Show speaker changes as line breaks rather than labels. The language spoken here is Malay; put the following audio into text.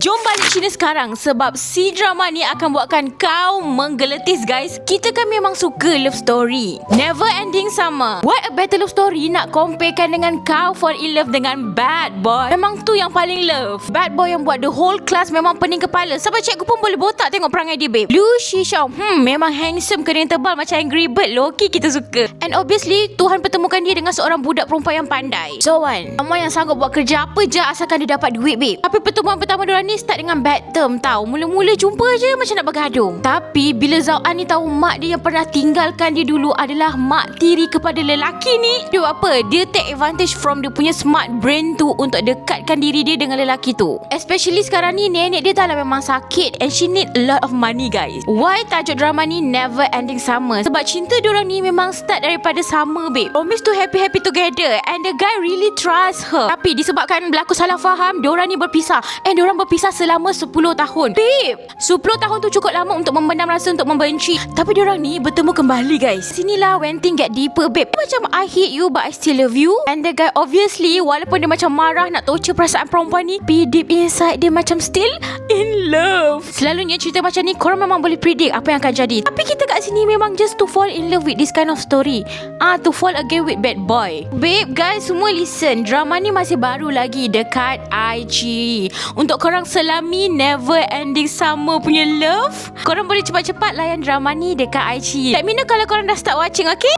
Jom balik Cina sekarang sebab si drama ni akan buatkan kau menggeletis guys. Kita kan memang suka love story, never ending sama. What a better love story nak comparekan dengan kau fall in love dengan bad boy. Memang tu yang paling love. Bad boy yang buat the whole class memang pening kepala. Sampai cikgu pun boleh botak tengok perangai dia babe. Liu Shixiao memang handsome, kena yang tebal macam Angry Bird. Loki kita suka. And obviously Tuhan pertemukan dia dengan seorang budak perempuan yang pandai. So Someone yang sanggup buat kerja apa je asalkan dia dapat duit babe. Tapi pertemuan pertama diorang ni start dengan bad term tau. Mula-mula jumpa je macam nak bergaduh. Tapi bila Zhao An ni tahu mak dia yang pernah tinggalkan dia dulu adalah mak tiri kepada lelaki ni, dia buat apa? Dia take advantage from dia punya smart brain tu untuk dekatkan diri dia dengan lelaki tu. Especially sekarang ni nenek dia dah lah memang sakit and she need a lot of money guys. Why tajuk drama ni never ending sama? Sebab cinta diorang ni memang start daripada sama babe. Promise to happy together and the guy really trust her. Tapi disebabkan berlaku salah faham, diorang ni berpisah. And diorang berpisah selama 10 tahun. Babe, 10 tahun tu cukup lama untuk memendam rasa untuk membenci. Tapi diorang ni bertemu kembali guys. Sinilah when things get deeper babe. Macam I hate you but I still love you. And the guy obviously walaupun dia macam marah nak torture perasaan perempuan ni, be deep inside dia macam still in love. Selalunya cerita macam ni korang memang boleh predict apa yang akan jadi. Tapi kita kat sini memang just to fall in love with this kind of story. To fall again with bad boy. Babe guys semua listen, drama ni masih baru lagi dekat IG. Untuk korang selami never ending sama punya love, korang boleh cepat-cepat layan drama ni dekat IG. Let me know kalau korang dah start watching, okay?